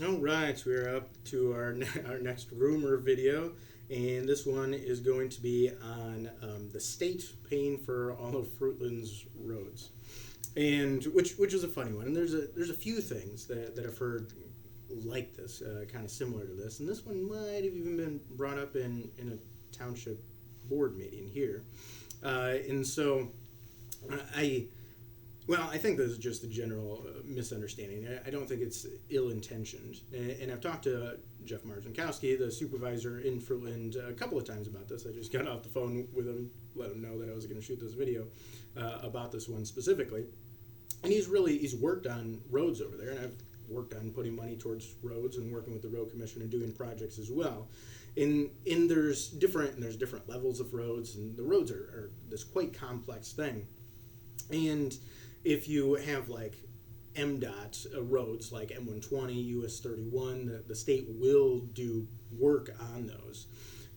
All right, we're up to our next rumor video, and this one is going to be on the state paying for all of Fruitland's roads, and which is a funny one. And there's a few things that I've heard like this, kind of similar to this, and this one might have even been brought up in a township board meeting here, and so I well, I think this is just a general misunderstanding. I don't think it's ill intentioned. And I've talked to Jeff Marzinkowski, the supervisor in Fruitland, a couple of times about this. I just got off the phone with him, let him know that I was going to shoot this video about this one specifically. And he's worked on roads over there, and I've worked on putting money towards roads and working with the road commission and doing projects as well. And there's different levels of roads, and the roads are this quite complex thing. And if you have like MDOT roads like M120, US 31, the state will do work on those.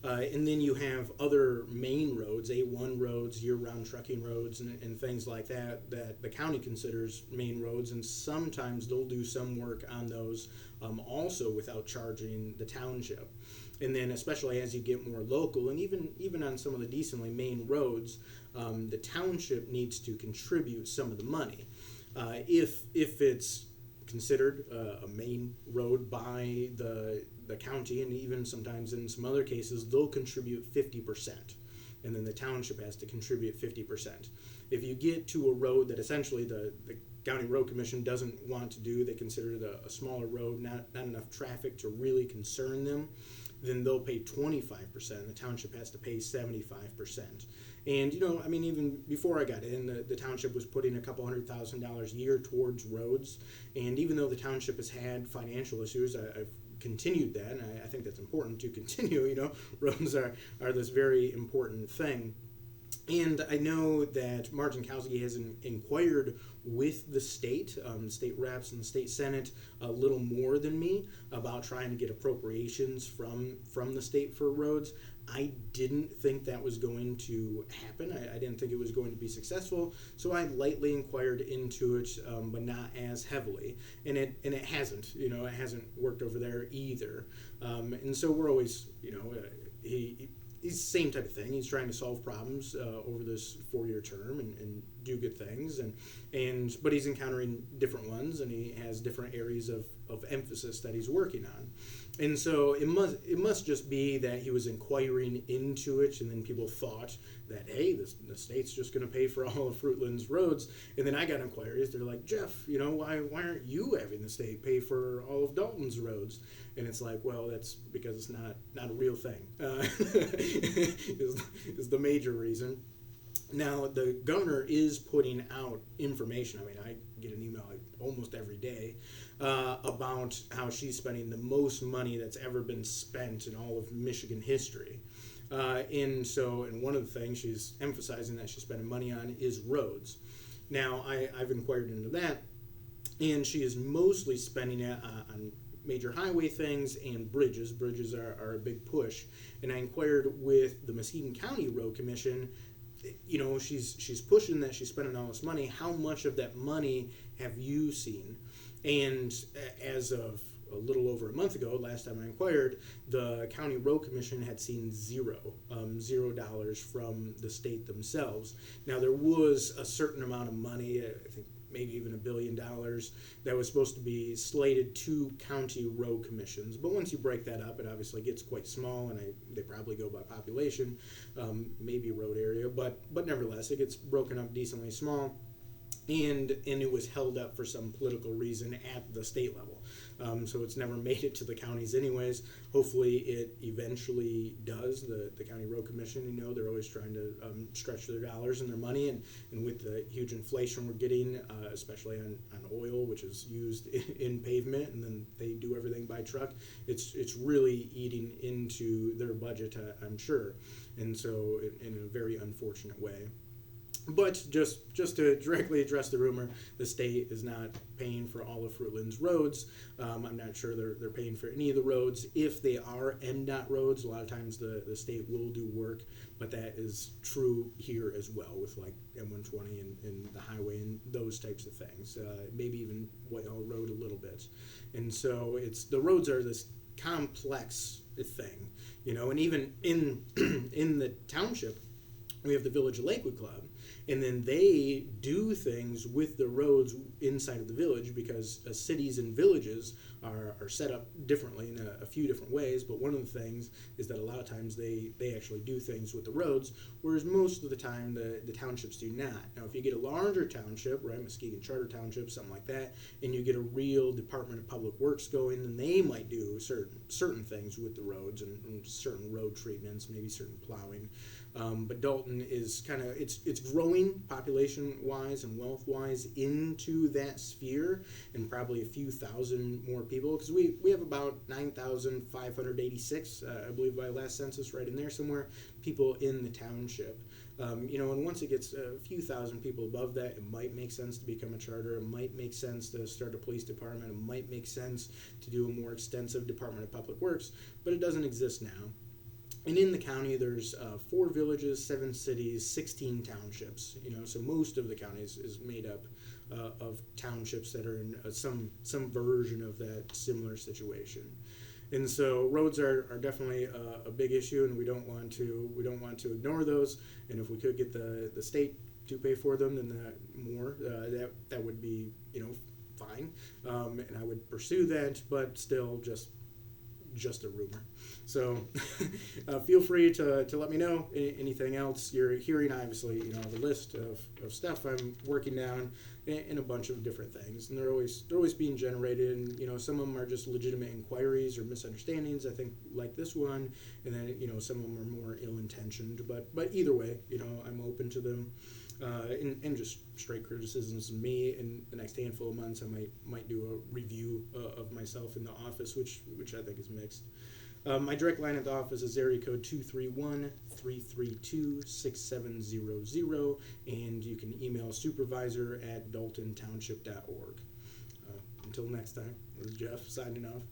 And then you have other main roads, A1 roads, year-round trucking roads, and things like that the county considers main roads, and sometimes they'll do some work on those also without charging the township. And then, especially as you get more local, and even on some of the decently main roads, the township needs to contribute some of the money. If it's considered a main road by the county, and even sometimes in some other cases, they'll contribute 50%. And then the township has to contribute 50%. If you get to a road that essentially the county road commission doesn't want to do, they consider it a smaller road, not enough traffic to really concern them, then they'll pay 25%. The township has to pay 75%. And, I mean, even before I got in, the township was putting a couple $100,000 a year towards roads. And even though the township has had financial issues, I've continued that, and I think that's important to continue. Roads are this very important thing. And I know that Marzinkowski has inquired with the state reps and the state senate a little more than me about trying to get appropriations from the state for roads. I didn't think that was going to happen. I didn't think it was going to be successful. So I lightly inquired into it, but not as heavily. And it hasn't. It hasn't worked over there either. And so we're always, he's the same type of thing. He's trying to solve problems over this 4-year term and do good things, but he's encountering different ones, and he has different areas of emphasis that he's working on. And so it must just be that he was inquiring into it, and then people thought that, hey, the state's just going to pay for all of Fruitland's roads. And then I got inquiries. They're like, Jeff, why aren't you having the state pay for all of Dalton's roads? And it's like, well, that's because it's not a real thing. Is the major reason. Now, the governor is putting out information. I mean, I get an email almost every day about how she's spending the most money that's ever been spent in all of Michigan history. And one of the things she's emphasizing that she's spending money on is roads. Now, I've inquired into that, and she is mostly spending it on major highway things and bridges. Bridges are a big push. And I inquired with the Muskegon County Road Commission. She's pushing that she's spending all this money. How much of that money have you seen? And as of a little over a month ago, last time I inquired, the County Road Commission had seen $0 from the state themselves. Now, there was a certain amount of money, I think maybe even $1 billion, that was supposed to be slated to county road commissions. But once you break that up, it obviously gets quite small, and they probably go by population, maybe road area. But nevertheless, it gets broken up decently small. And it was held up for some political reason at the state level. So it's never made it to the counties anyways. Hopefully it eventually does. The County Road Commission, they're always trying to stretch their dollars and their money. And with the huge inflation we're getting, especially on oil, which is used in pavement, and then they do everything by truck, it's really eating into their budget, I'm sure. And so in a very unfortunate way. But just to directly address the rumor, the state is not paying for all of Fruitland's roads. I'm not sure they're paying for any of the roads. If they are MDOT roads, a lot of times the state will do work, but that is true here as well with like M120 and the highway and those types of things. Maybe even Whitehall Road a little bit. And so the roads are this complex thing, and even in in the township, we have the Village of Lakewood Club, and then they do things with the roads inside of the village because cities and villages are set up differently in a few different ways. But one of the things is that a lot of times they actually do things with the roads, whereas most of the time the townships do not. Now, if you get a larger township, right, Muskegon Charter Township, something like that, and you get a real Department of Public Works going, then they might do certain things with the roads and certain road treatments, maybe certain plowing. But Dalton is it's growing population-wise and wealth-wise into that sphere, and probably a few thousand more people, because we have about 9,586, I believe by last census, right in there somewhere, people in the township. And once it gets a few thousand people above that, it might make sense to become a charter. It might make sense to start a police department. It might make sense to do a more extensive Department of Public Works, but it doesn't exist now. And in the county, there's 4 villages, 7 cities, 16 townships. So most of the county is made up of townships that are in some version of that similar situation. And so roads are definitely a big issue, and we don't want to ignore those. And if we could get the state to pay for them, then that would be fine, and I would pursue that. But still, just a rumor. So feel free to let me know anything else you're hearing. Obviously, the list of stuff I'm working down in a bunch of different things, and they're always being generated. And some of them are just legitimate inquiries or misunderstandings, I think, like this one, and then some of them are more ill-intentioned. But either way, I'm open to them. And just straight criticisms of me. In the next handful of months, I might do a review of myself in the office, which I think is mixed. My direct line at the office is area code 231-332-6700, and you can email supervisor@daltontownship.org. Until next time, this is Jeff signing off.